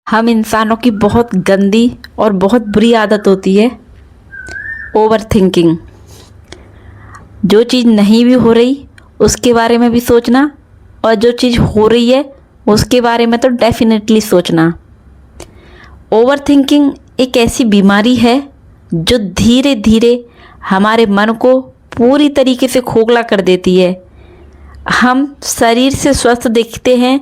हम इंसानों की बहुत गंदी और बहुत बुरी आदत होती है ओवर थिंकिंग। जो चीज़ नहीं भी हो रही उसके बारे में भी सोचना, और जो चीज़ हो रही है उसके बारे में तो डेफिनेटली सोचना। ओवर थिंकिंग एक ऐसी बीमारी है जो धीरे धीरे हमारे मन को पूरी तरीके से खोखला कर देती है। हम शरीर से स्वस्थ दिखते हैं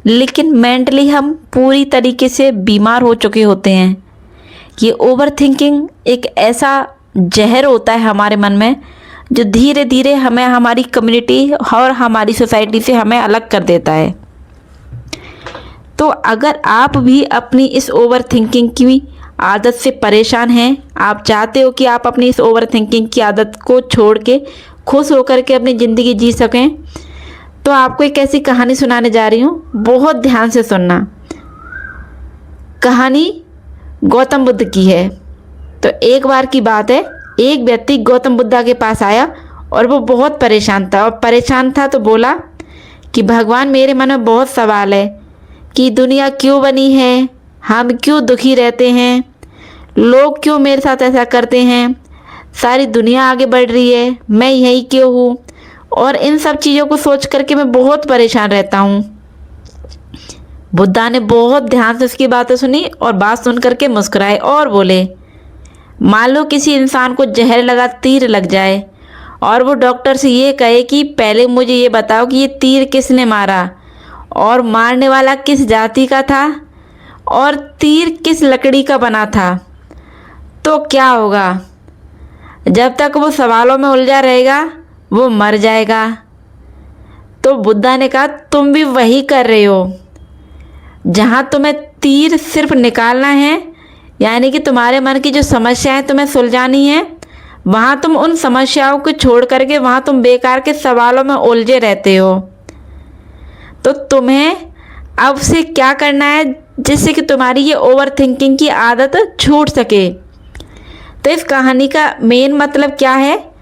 लेकिन मेंटली हम पूरी तरीके से बीमार हो चुके होते हैं। ये ओवर थिंकिंग एक ऐसा जहर होता है हमारे मन में जो धीरे धीरे हमें हमारी कम्युनिटी और हमारी सोसाइटी से हमें अलग कर देता है। तो अगर आप भी अपनी इस ओवर थिंकिंग की आदत से परेशान हैं, आप चाहते हो कि आप अपनी इस ओवर थिंकिंग की आदत को छोड़ के खुश होकर के अपनी ज़िंदगी जी सकें, तो आपको एक ऐसी कहानी सुनाने जा रही हूँ। बहुत ध्यान से सुनना। कहानी गौतम बुद्ध की है। तो एक बार की बात है, एक व्यक्ति गौतम बुद्धा के पास आया और वो बहुत परेशान था। और परेशान था तो बोला कि भगवान, मेरे मन में बहुत सवाल है कि दुनिया क्यों बनी है, हम क्यों दुखी रहते हैं, लोग क्यों मेरे साथ ऐसा करते हैं, सारी दुनिया आगे बढ़ रही है, मैं यही क्यों हूँ, और इन सब चीज़ों को सोच करके मैं बहुत परेशान रहता हूँ। बुद्धा ने बहुत ध्यान से उसकी बातें सुनी और बात सुन करके मुस्कुराए और बोले, मान लो किसी इंसान को जहर लगा तीर लग जाए और वो डॉक्टर से ये कहे कि पहले मुझे ये बताओ कि ये तीर किसने मारा, और मारने वाला किस जाति का था, और तीर किस लकड़ी का बना था, तो क्या होगा? जब तक वो सवालों में उलझा रहेगा वो मर जाएगा। तो बुद्धा ने कहा, तुम भी वही कर रहे हो। जहाँ तुम्हें तीर सिर्फ निकालना है, यानी कि तुम्हारे मन की जो समस्याएं तुम्हें सुलझानी है, वहाँ तुम उन समस्याओं को छोड़ करके वहाँ तुम बेकार के सवालों में उलझे रहते हो। तो तुम्हें अब से क्या करना है जिससे कि तुम्हारी ये ओवर थिंकिंग की आदत छूट सके। तो इस कहानी का मेन मतलब क्या है,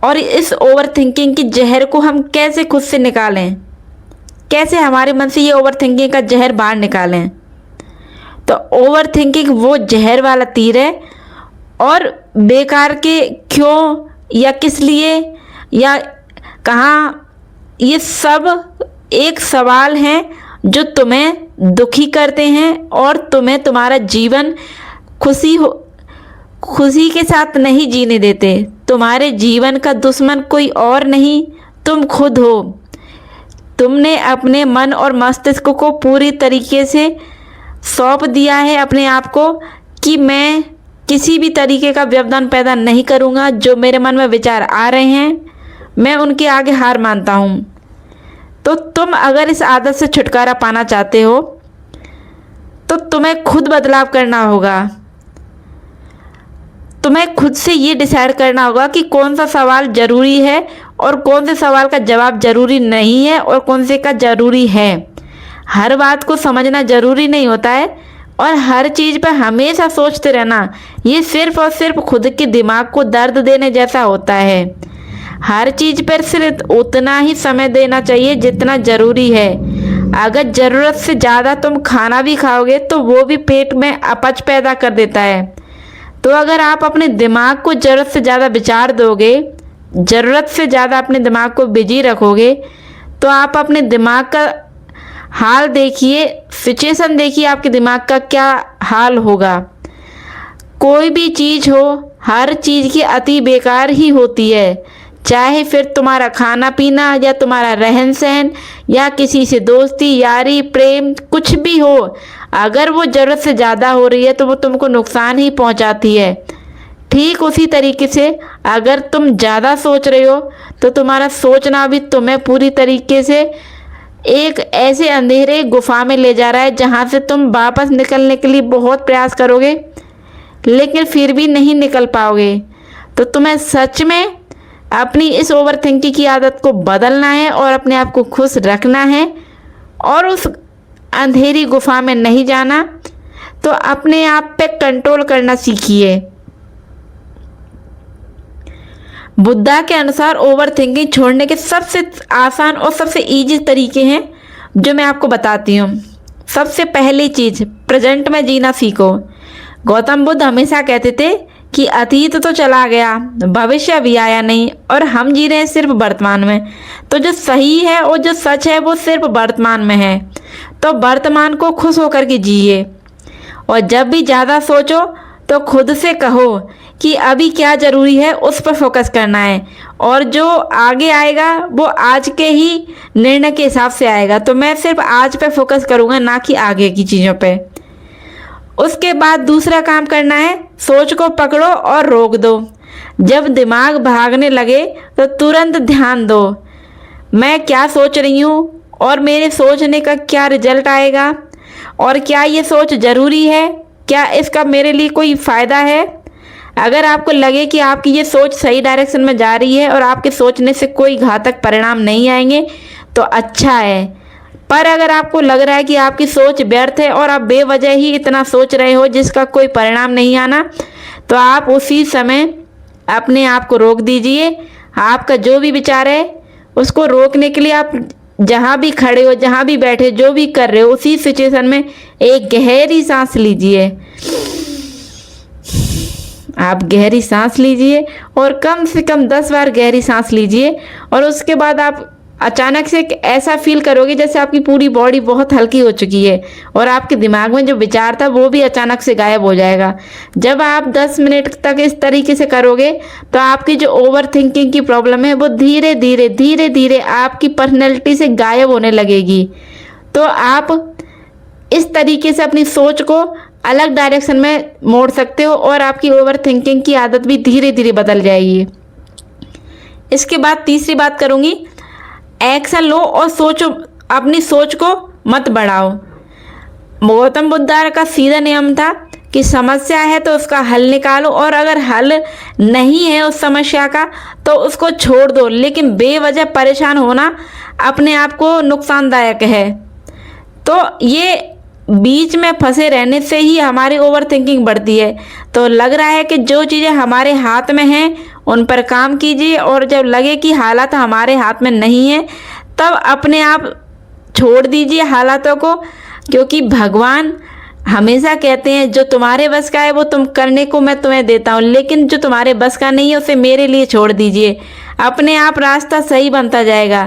और इस ओवर थिंकिंग की जहर को हम कैसे खुद से निकालें, कैसे हमारे मन से ये ओवर थिंकिंग का जहर बाहर निकालें। तो ओवर थिंकिंग वो जहर वाला तीर है, और बेकार के क्यों या किस लिए या कहाँ, ये सब एक सवाल हैं जो तुम्हें दुखी करते हैं और तुम्हें तुम्हारा जीवन खुशी के साथ नहीं जीने देते। तुम्हारे जीवन का दुश्मन कोई और नहीं, तुम खुद हो। तुमने अपने मन और मस्तिष्क को पूरी तरीके से सौंप दिया है अपने आप को कि मैं किसी भी तरीके का व्यवधान पैदा नहीं करूँगा। जो मेरे मन में विचार आ रहे हैं मैं उनके आगे हार मानता हूँ। तो तुम अगर इस आदत से छुटकारा पाना चाहते हो तो तुम्हें खुद बदलाव करना होगा। तुम्हें खुद से ये डिसाइड करना होगा कि कौन सा सवाल ज़रूरी है और कौन से सवाल का जवाब ज़रूरी नहीं है और कौन से का ज़रूरी है। हर बात को समझना ज़रूरी नहीं होता है, और हर चीज़ पर हमेशा सोचते रहना ये सिर्फ और सिर्फ खुद के दिमाग को दर्द देने जैसा होता है। हर चीज़ पर सिर्फ उतना ही समय देना चाहिए जितना ज़रूरी है। अगर ज़रूरत से ज़्यादा तुम खाना भी खाओगे तो वो भी पेट में अपच पैदा कर देता है। तो अगर आप अपने दिमाग को ज़रूरत से ज़्यादा विचार दोगे, ज़रूरत से ज़्यादा अपने दिमाग को बिजी रखोगे, तो आप अपने दिमाग का हाल देखिए, सिचुएशन देखिए आपके दिमाग का क्या हाल होगा। कोई भी चीज़ हो, हर चीज़ की अति बेकार ही होती है, चाहे फिर तुम्हारा खाना पीना या तुम्हारा रहन सहन या किसी से दोस्ती यारी प्रेम कुछ भी हो। अगर वो ज़रूरत से ज़्यादा हो रही है तो वो तुमको नुकसान ही पहुंचाती है। ठीक उसी तरीके से अगर तुम ज़्यादा सोच रहे हो तो तुम्हारा सोचना भी तुम्हें पूरी तरीके से एक ऐसे अंधेरे गुफा में ले जा रहा है जहाँ से तुम वापस निकलने के लिए बहुत प्रयास करोगे लेकिन फिर भी नहीं निकल पाओगे। तो तुम्हें सच में अपनी इस ओवर थिंकिंग की आदत को बदलना है और अपने आप को खुश रखना है और उस अंधेरी गुफा में नहीं जाना। तो अपने आप पे कंट्रोल करना सीखिए। बुद्धा के अनुसार ओवर थिंकिंग छोड़ने के सबसे आसान और सबसे इजी तरीके हैं जो मैं आपको बताती हूँ। सबसे पहली चीज़ प्रेजेंट में जीना सीखो। गौतम बुद्ध हमेशा कहते थे कि अतीत तो चला गया, भविष्य अभी आया नहीं और हम जी रहे हैं सिर्फ वर्तमान में। तो जो सही है और जो सच है वो सिर्फ वर्तमान में है। तो वर्तमान को खुश होकर के जिए और जब भी ज़्यादा सोचो तो खुद से कहो कि अभी क्या ज़रूरी है, उस पर फोकस करना है और जो आगे आएगा वो आज के ही निर्णय के हिसाब से आएगा। तो मैं सिर्फ आज पे फोकस करूँगा, ना कि आगे की चीज़ों पे। उसके बाद दूसरा काम करना है, सोच को पकड़ो और रोक दो। जब दिमाग भागने लगे तो तुरंत ध्यान दो, मैं क्या सोच रही हूँ और मेरे सोचने का क्या रिजल्ट आएगा और क्या ये सोच ज़रूरी है, क्या इसका मेरे लिए कोई फ़ायदा है। अगर आपको लगे कि आपकी ये सोच सही डायरेक्शन में जा रही है और आपके सोचने से कोई घातक परिणाम नहीं आएंगे तो अच्छा है। पर अगर आपको लग रहा है कि आपकी सोच व्यर्थ है और आप बेवजह ही इतना सोच रहे हो जिसका कोई परिणाम नहीं आना, तो आप उसी समय अपने आप को रोक दीजिए। आपका जो भी विचार है उसको रोकने के लिए आप जहाँ भी खड़े हो, जहाँ भी बैठे, जो भी कर रहे हो, उसी सिचुएशन में एक गहरी सांस लीजिए। आप गहरी सांस लीजिए और कम से कम 10 बार गहरी सांस लीजिए और उसके बाद आप अचानक से ऐसा फील करोगे जैसे आपकी पूरी बॉडी बहुत हल्की हो चुकी है और आपके दिमाग में जो विचार था वो भी अचानक से गायब हो जाएगा। जब आप 10 मिनट तक इस तरीके से करोगे तो आपकी जो ओवर थिंकिंग की प्रॉब्लम है वो धीरे धीरे आपकी पर्सनैलिटी से गायब होने लगेगी। तो आप इस तरीके से अपनी सोच को अलग डायरेक्शन में मोड़ सकते हो और आपकी ओवर थिंकिंग की आदत भी धीरे धीरे बदल जाएगी। इसके बाद तीसरी बात करूँगी, एक्शन लो और सोचो, अपनी सोच को मत बढ़ाओ। गौतम बुद्ध का सीधा नियम था कि समस्या है तो उसका हल निकालो और अगर हल नहीं है उस समस्या का तो उसको छोड़ दो, लेकिन बेवजह परेशान होना अपने आप को नुकसानदायक है। तो ये बीच में फंसे रहने से ही हमारी ओवर थिंकिंग बढ़ती है। तो लग रहा है कि जो चीज़ें हमारे हाथ में हैं उन पर काम कीजिए और जब लगे कि हालात हमारे हाथ में नहीं है तब अपने आप छोड़ दीजिए हालातों को, क्योंकि भगवान हमेशा कहते हैं जो तुम्हारे बस का है वो तुम करने को मैं तुम्हें देता हूँ, लेकिन जो तुम्हारे बस का नहीं है उसे मेरे लिए छोड़ दीजिए। अपने आप रास्ता सही बनता जाएगा।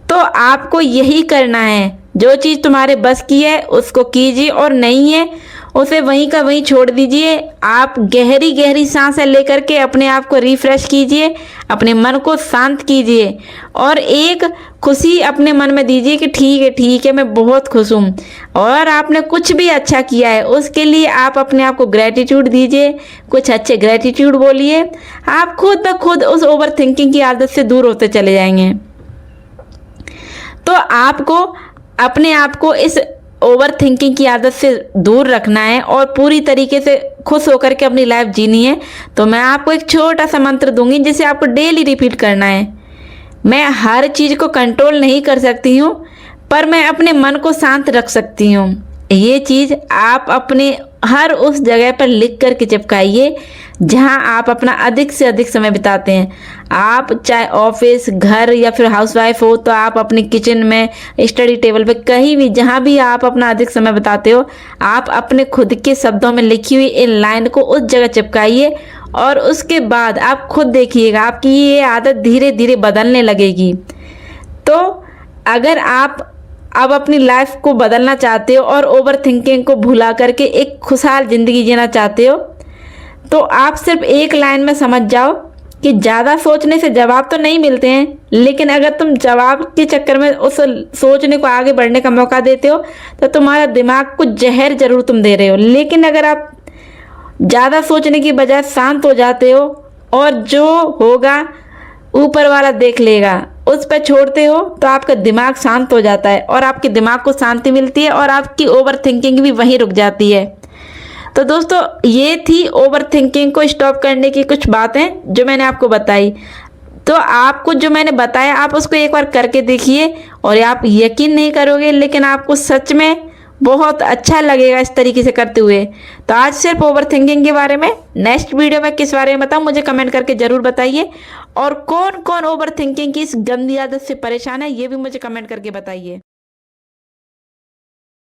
तो आपको यही करना है, जो चीज़ तुम्हारे बस की है उसको कीजिए और नहीं है उसे वहीं का वहीं छोड़ दीजिए। आप गहरी गहरी सांसें लेकर के अपने आप को रिफ्रेश कीजिए, अपने मन को शांत कीजिए और एक खुशी अपने मन में दीजिए कि ठीक है मैं बहुत खुश हूँ। और आपने कुछ भी अच्छा किया है उसके लिए आप अपने आप को ग्रैटिट्यूड दीजिए, कुछ अच्छे ग्रैटिट्यूड बोलिए। आप खुद ब खुद उस ओवर थिंकिंग की आदत से दूर होते चले जाएंगे। तो आपको अपने आप को इस ओवर थिंकिंग की आदत से दूर रखना है और पूरी तरीके से खुश होकर के अपनी लाइफ जीनी है। तो मैं आपको एक छोटा सा मंत्र दूंगी जिसे आपको डेली रिपीट करना है। मैं हर चीज़ को कंट्रोल नहीं कर सकती हूँ पर मैं अपने मन को शांत रख सकती हूँ। ये चीज़ आप अपने हर उस जगह पर लिख कर के चिपकाइए जहाँ आप अपना अधिक से अधिक समय बिताते हैं। आप चाहे ऑफिस, घर या फिर हाउसवाइफ हो तो आप अपनी किचन में, स्टडी टेबल पे, कहीं भी जहाँ भी आप अपना अधिक समय बिताते हो आप अपने खुद के शब्दों में लिखी हुई इन लाइन को उस जगह चिपकाइए और उसके बाद आप खुद देखिएगा आपकी ये आदत धीरे धीरे बदलने लगेगी। तो अगर आप अब अपनी लाइफ को बदलना चाहते हो और ओवर थिंकिंग को भुला करके एक खुशहाल ज़िंदगी जीना चाहते हो तो आप सिर्फ एक लाइन में समझ जाओ कि ज़्यादा सोचने से जवाब तो नहीं मिलते हैं, लेकिन अगर तुम जवाब के चक्कर में उस सोचने को आगे बढ़ने का मौका देते हो तो तुम्हारा दिमाग को जहर जरूर तुम दे रहे हो। लेकिन अगर आप ज़्यादा सोचने की बजाय शांत हो जाते हो और जो होगा ऊपर वाला देख लेगा उस पर छोड़ते हो तो आपका दिमाग शांत हो जाता है और आपके दिमाग को शांति मिलती है और आपकी ओवर थिंकिंग भी वहीं रुक जाती है। तो दोस्तों ये थी ओवर थिंकिंग को स्टॉप करने की कुछ बातें जो मैंने आपको बताई। तो आपको जो मैंने बताया आप उसको एक बार करके देखिए और आप यकीन नहीं करोगे लेकिन आपको सच में बहुत अच्छा लगेगा इस तरीके से करते हुए। तो आज सिर्फ ओवर थिंकिंग के बारे में, नेक्स्ट वीडियो में किस बारे में बताऊँ मुझे कमेंट करके ज़रूर बताइए। और कौन कौन ओवर थिंकिंग की इस गंदी आदत से परेशान है ये भी मुझे कमेंट करके बताइए।